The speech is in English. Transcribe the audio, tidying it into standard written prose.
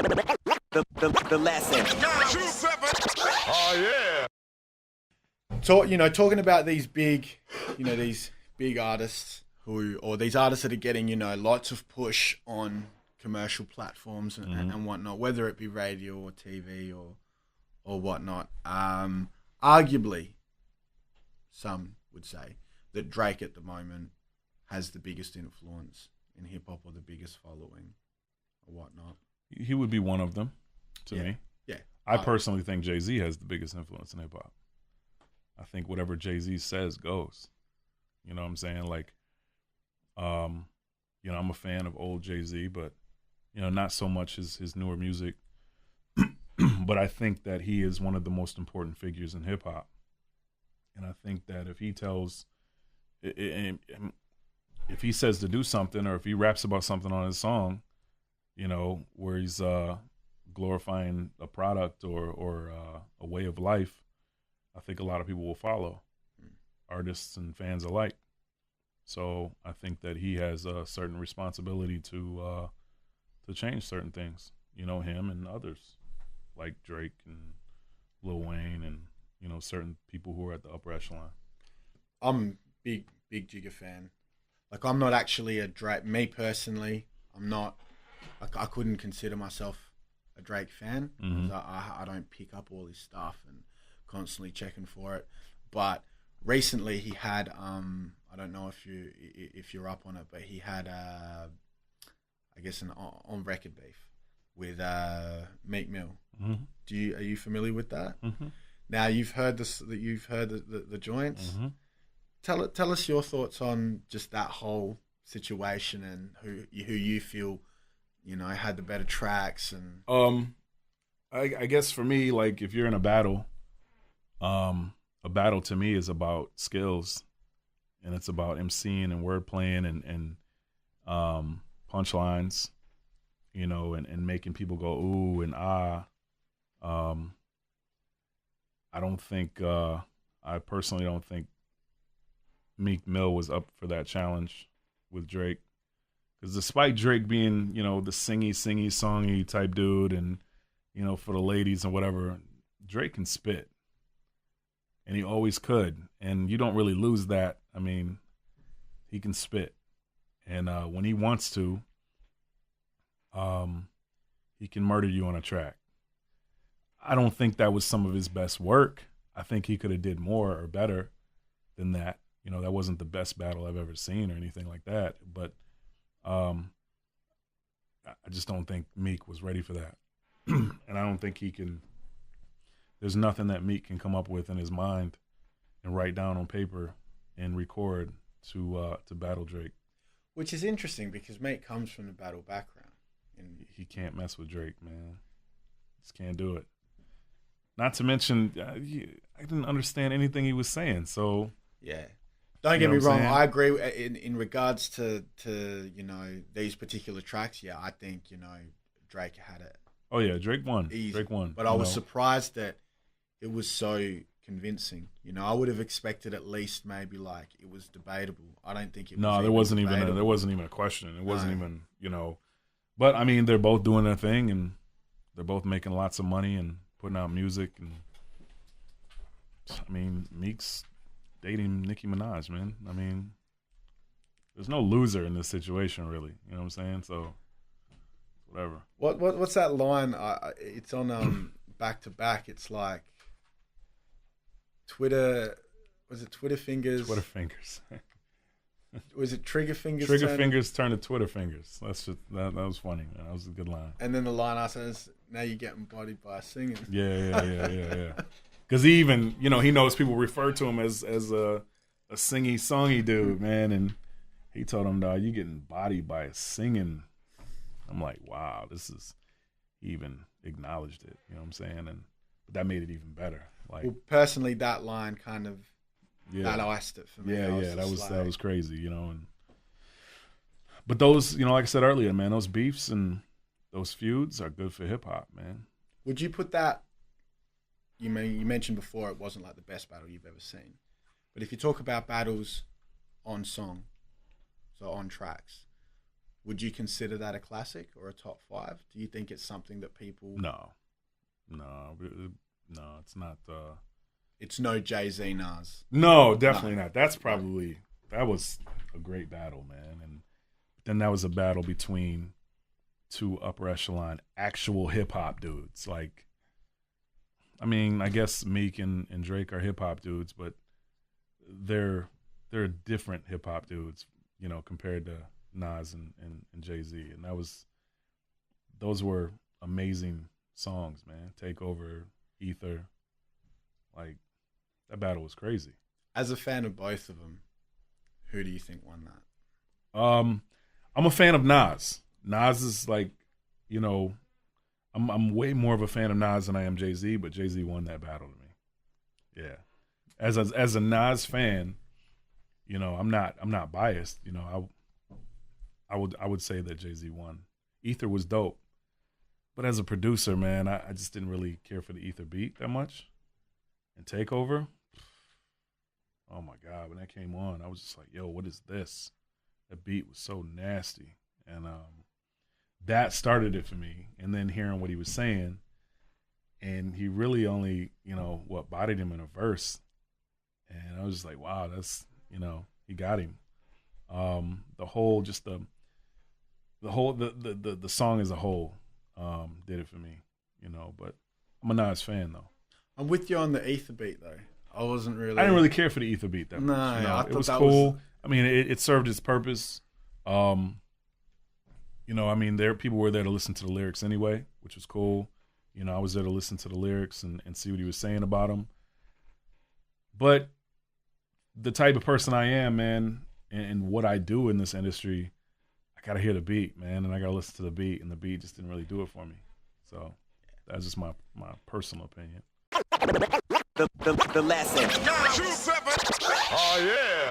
The lesson. Oh yeah. Talking about these big artists or these artists that are getting, lots of push on commercial platforms and whatnot, whether it be radio or TV or whatnot. Arguably, some would say that Drake at the moment has the biggest influence in hip hop or the biggest following or whatnot. He would be one of them to me. Yeah. I personally think Jay-Z has the biggest influence in hip hop. I think whatever Jay-Z says goes. You know what I'm saying? Like, I'm a fan of old Jay-Z, but, not so much his newer music. But I think that he is one of the most important figures in hip hop. And I think that if he if he says to do something, or if he raps about something on his song, where he's glorifying a product or a way of life, I think a lot of people will follow, artists and fans alike. So I think that he has a certain responsibility to change certain things, him and others like Drake and Lil Wayne and, certain people who are at the upper echelon. I'm big Jigga fan. Like, I'm not actually a Drake, me personally, I'm not, I couldn't consider myself a Drake fan because I don't pick up all his stuff and constantly checking for it. But recently he had, I don't know if you're up on it, but he had, I guess, an on record beef with Meek Mill. Mm-hmm. Are you familiar with that? Mm-hmm. Now you've heard the joints. Mm-hmm. Tell us your thoughts on just that whole situation and who you feel, had the better tracks and. I guess for me, like, if you're in a battle to me is about skills, and it's about MCing and wordplaying and punchlines, and making people go ooh and ah. I personally don't think Meek Mill was up for that challenge with Drake, because despite Drake being, the singy, songy type dude, and for the ladies and whatever, Drake can spit, and he always could, and you don't really lose that. I mean, he can spit, and when he wants to, he can murder you on a track. I don't think that was some of his best work. I think he could have did more or better than that. That wasn't the best battle I've ever seen or anything like that. But I just don't think Meek was ready for that. And I don't think he can. There's nothing that Meek can come up with in his mind and write down on paper and record to battle Drake. Which is interesting because Meek comes from the battle background. And he can't mess with Drake, man. Just can't do it. Not to mention, I didn't understand anything he was saying. So yeah, don't get me wrong. I agree in regards to these particular tracks. Yeah, I think Drake had it. Oh yeah, Drake won. Easy. Drake won. But I was surprised that it was so convincing. I would have expected at least maybe like it was debatable. I don't think it was. No, there wasn't even a question. It wasn't even But I mean, they're both doing their thing, and they're both making lots of money and putting out music, and I mean, Meek's dating Nicki Minaj, man. I mean, there's no loser in this situation, really. You know what I'm saying? So, whatever. What's that line? It's on Back to Back. It's like Twitter. Was it Twitter fingers? Twitter fingers. Was it trigger fingers? Trigger fingers turn to Twitter fingers. That's just that was funny, man. That was a good line. And then the line after is, "Now you're getting bodied by a singer." Yeah. Because he even, he knows people refer to him as a singy, songy dude, man. And he told him, "Dog, you getting bodied by a singing." I'm like, wow, he even acknowledged it. You know what I'm saying? And that made it even better. Like, well, personally, that line kind of. Yeah. That iced it for me. Yeah, that was crazy, but those, like I said earlier, man, those beefs and those feuds are good for hip hop, man. Would you put that? You mentioned before it wasn't like the best battle you've ever seen, but if you talk about battles on song, so on tracks, would you consider that a classic or a top 5? Do you think it's something that people? No, it's not. It's no Jay-Z Nas. No, definitely not. That was a great battle, man. And then that was a battle between two upper echelon actual hip hop dudes. Like, I mean, I guess Meek and Drake are hip hop dudes, but they're different hip hop dudes, you know, compared to Nas and Jay-Z. And those were amazing songs, man. Takeover, Ether, like that battle was crazy. As a fan of both of them, who do you think won that? I'm a fan of Nas. Nas is like, you know, I'm way more of a fan of Nas than I am Jay-Z, but Jay-Z won that battle to me. Yeah. As a Nas fan, you know, I'm not biased. You know, I would say that Jay-Z won. Ether was dope. But as a producer, man, I just didn't really care for the Ether beat that much. And Takeover, oh my God, when that came on, I was just like, yo, what is this? That beat was so nasty. And that started it for me. And then hearing what he was saying, and he really only, you know, bodied him in a verse. And I was just like, wow, that's, you know, he got him. The song as a whole did it for me, you know, but I'm a Nas fan though. I'm with you on the Ether beat though. I didn't really care for the Ether beat that much. You know, it was cool. I mean, it served its purpose. You know, I mean, people were there to listen to the lyrics anyway, which was cool. You know, I was there to listen to the lyrics and see what he was saying about them. But the type of person I am, man, and what I do in this industry, I gotta hear the beat, man, and I gotta listen to the beat, and the beat just didn't really do it for me. So that's just my personal opinion. The lesson. 927. Oh yeah.